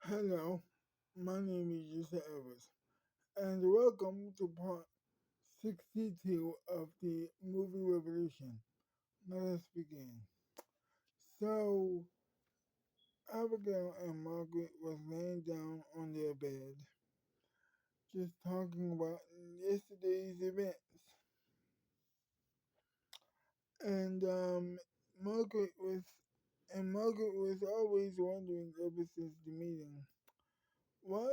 Hello, my name is Yusef, and welcome to part 62 of the movie revolution. Let us begin. So, Abigail and Margaret was laying down on their bed, just talking about yesterday's events, and Margaret was Margaret was always wondering ever since the meeting why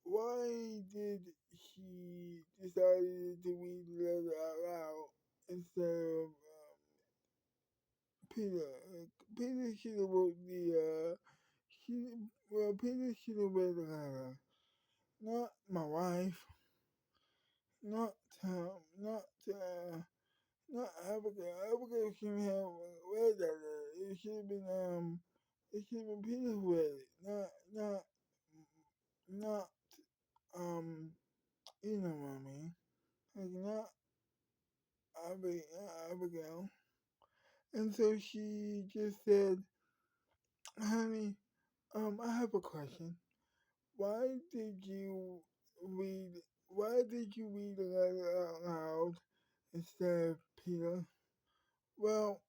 why did she decided to read the letter out loud instead of Peter? Peter should have wrote Peter should have read the letter, not my wife, not not not Abigail. Abigail shouldn't have read that letter. It should have been Peter who read it, not um you know what I mean. Like not Abigail. And so she just said, honey, I have a question. Why did you read the letter out loud instead of Peter? Well,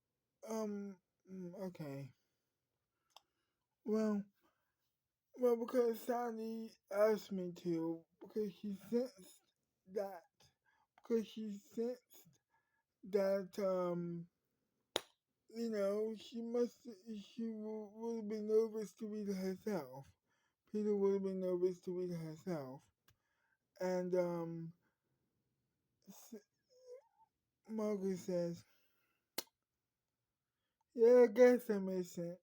okay. Well, because Sally asked me to, because she sensed that, because she sensed that, would have been nervous to read it herself. Peter would have been nervous to read it herself. And Margaret says, yeah, I guess that makes sense.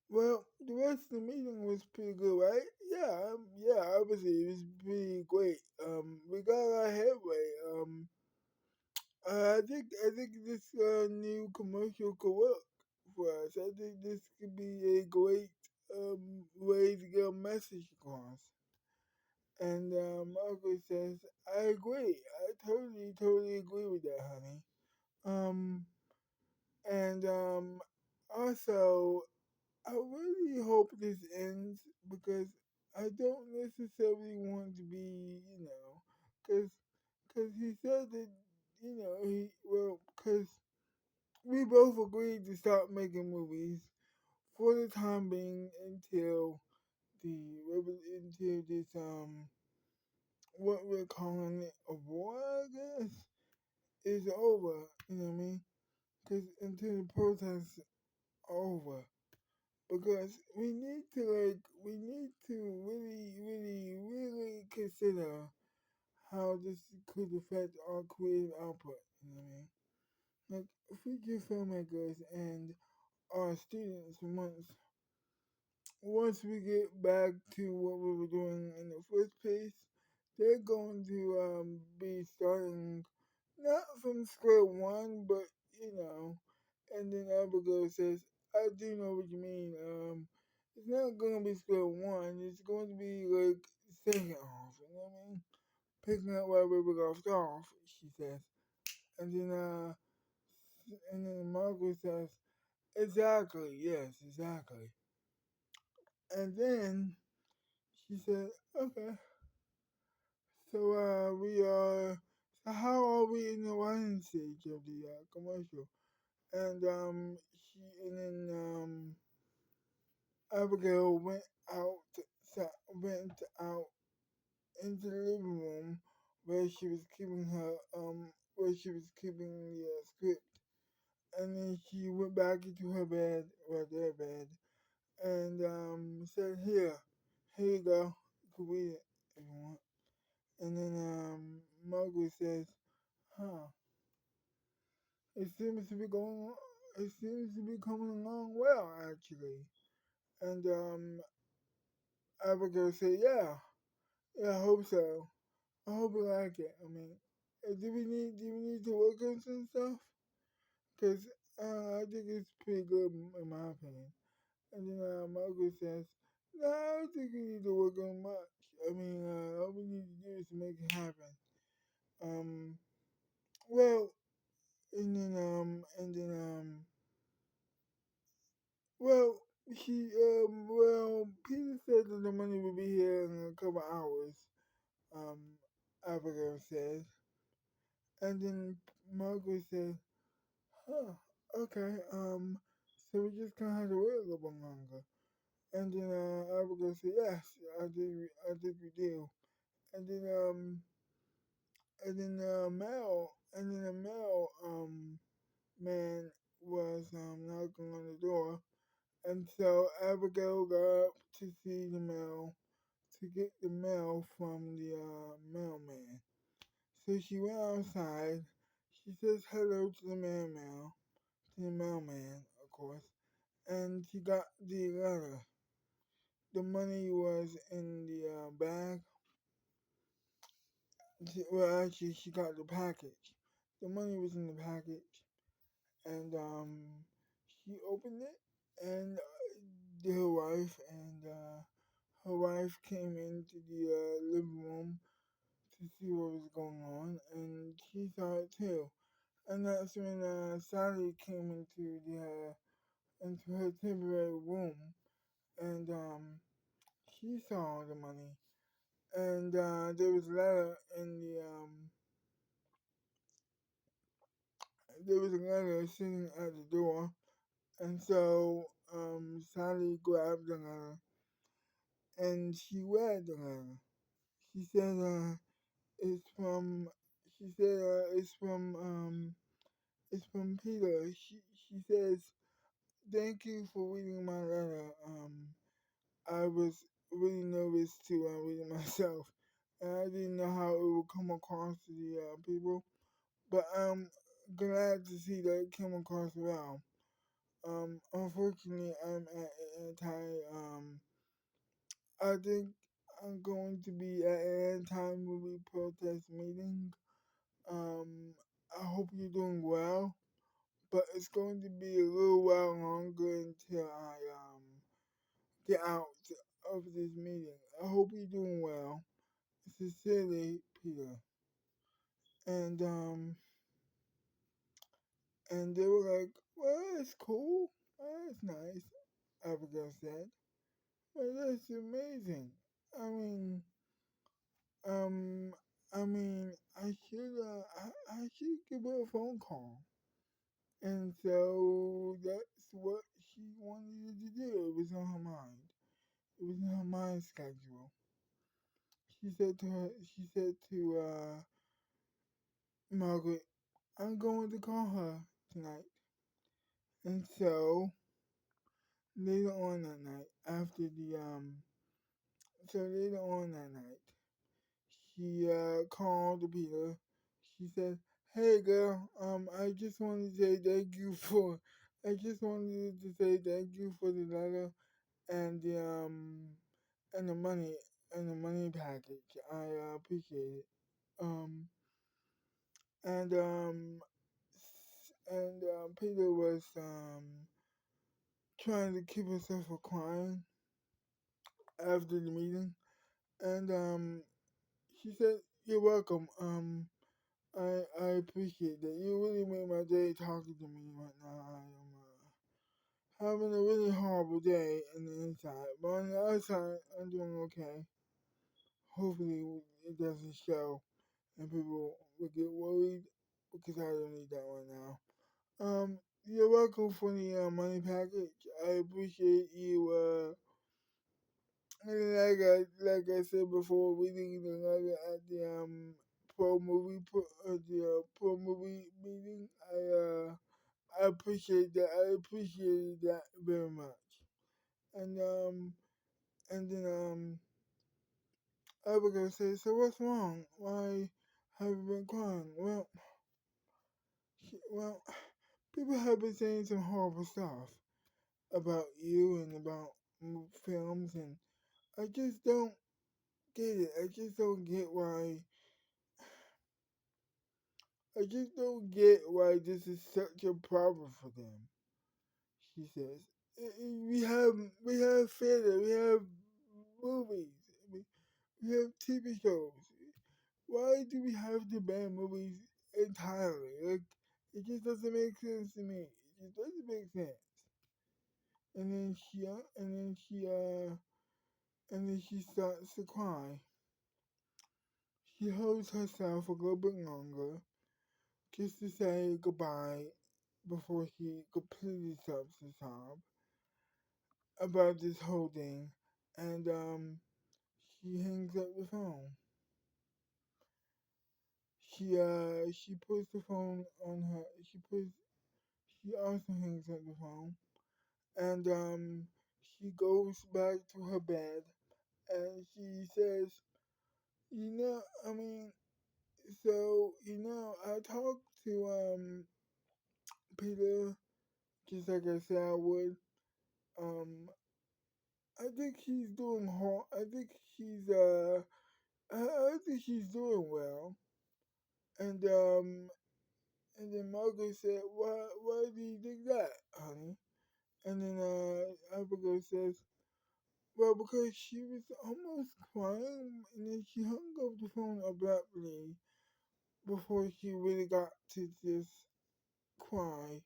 Well, the rest of the meeting was pretty good, right? Yeah, obviously it was pretty great. We got our headway. I think this new commercial could work for us. I think this could be a great way to get a message across. And Margaret says, I agree. I totally agree with that, honey. Um, and also, I really hope this ends because I don't necessarily want to be, because he said that, because we both agreed to stop making movies for the time being until this what we're calling it a war, I guess, is over. You know what I mean? Because until the protests are over, because we need to really consider how this could affect our creative output. You know what I mean? Like feature filmmakers and our students once we get back to what we were doing in the first place, they're going to be starting not from square one, but you know. And then Abigail says, "I do know what you mean. It's not going to be square one. It's going to be like second off. You know what I mean? Picking up right where we left off." She says, and then Margaret says, "Exactly. Yes, exactly." And then she said, "Okay, so so how are we in the writing stage of the commercial?" And and then Abigail went out into the living room where she was keeping the script, and then she went back into her bed, or their bed, and said, here you go, you can read it if you want." And then Margaret says, "Huh, it seems to be going, it seems to be coming along well, actually." And Abigail said, yeah, I hope so. I hope you like it. I mean, do we need to work on some stuff? Because I think it's pretty good in my opinion. And then Margaret says, no, I don't think we need to work on much. I mean, all we need to do is make it happen. Um, well, and then well, Peter said that the money will be here in a couple hours. Um, Abigail said, and then Margaret said, "Huh, okay. So we just gonna have to wait a little bit longer." And then Abigail said, "Yes, I think we do." And then the mail man was knocking on the door, and so Abigail got up to see the mail to get the mail from the mailman. So she went outside. She says hello to the to the mailman, of course, and she got the letter. The money was in the bag. Well, actually, she got the package. The money was in the package, and she opened it, and her wife came into the living room to see what was going on, and she saw it too. And that's when Sally came into her temporary room, and she saw the money, and there was a letter in the there was a letter sitting at the door, and so Sally grabbed the letter and she read the letter. She said it's from she said it's from Peter. She says thank you for reading my letter. I was really nervous to read it myself, and I didn't know how it would come across to the people. But I'm glad to see that it came across well. Unfortunately, I'm at an I think I'm going to be at an anti-movie protest meeting. Um, I hope you're doing well, but it's going to be a little while longer until I get out of this meeting. I hope you're doing well. Sincerely, Peter. And and they were like, "Well, it's cool. That's nice." Abigail said. Well, that's amazing. I mean, um, I should give her a phone call. And so that's what she wanted to do. It was on her mind. It was in her mind schedule. She said to Margaret, I'm going to call her tonight. And so later on that night, later on that night, she called Peter. She said, "Hey girl, I just wanted to say thank you for. I just wanted to say thank you for the letter and and the money and the money package. I appreciate it. Um, and Peter was trying to keep himself from crying after the meeting, and she said, "You're welcome. I appreciate that. You really made my day talking to me right now. I am having a really horrible day in the inside, but on the outside, I'm doing okay. Hopefully, it doesn't show, and people will get worried because I don't need that right now. You're welcome for the money package. I appreciate you. And like I said before, reading the letter at the pro movie meeting. I appreciate that. I appreciated that very much. And then Abigail said, "So what's wrong? Why have you been crying?" Well, people have been saying some horrible stuff about you and about films, and I just don't get it. I just don't get why. I just don't get why this is such a problem for them. She says, we have theater, we have movies, we, we have TV shows. Why do we have to ban movies entirely? Like, it just doesn't make sense to me. It just doesn't make sense. and then she starts to cry. She holds herself a little bit longer just to say goodbye before she completely stops to sob about this whole thing, and she hangs up the phone. She puts the phone on her. She also hangs up the phone, and she goes back to her bed, and she says, you know, I mean, I talked to Peter just like I said I would. Um, I think she's doing I think she's I think she's doing well. And then Margaret said, why do you think that, honey? And then Abigail says, well, because she was almost crying, and then she hung up the phone abruptly before she really got to just cry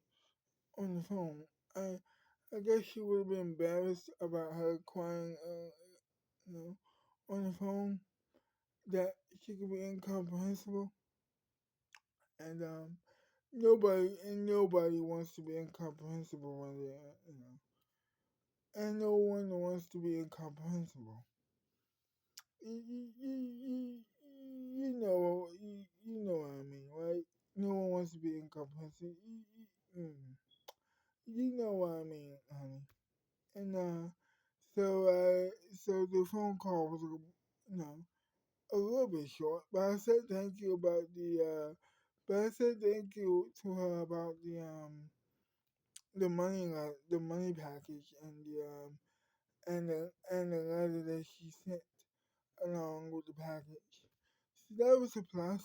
on the phone. I I guess she would have been embarrassed about her crying, you know, on the phone, that she could be incomprehensible, and nobody wants to be incomprehensible when they're, and no one wants to be incomprehensible. You know what I mean, right? No one wants to be incomprehensible. You know what I mean, honey. And so the phone call was, a little bit short, but I said thank you about but I said thank you to her about the money package, and the letter that she sent along with the package. So that was a plus.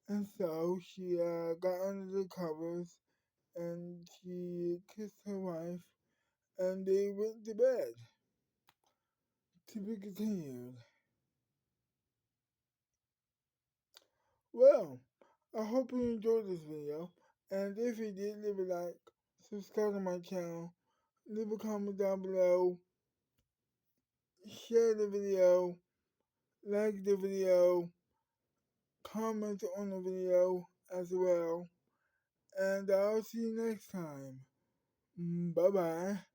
And so she got under the covers and she kissed her wife, and they went to bed. To be continued. Well, I hope you enjoyed this video, and if you did, leave a like, subscribe to my channel, leave a comment down below, share the video, like the video, comment on the video as well, and I'll see you next time. Bye bye.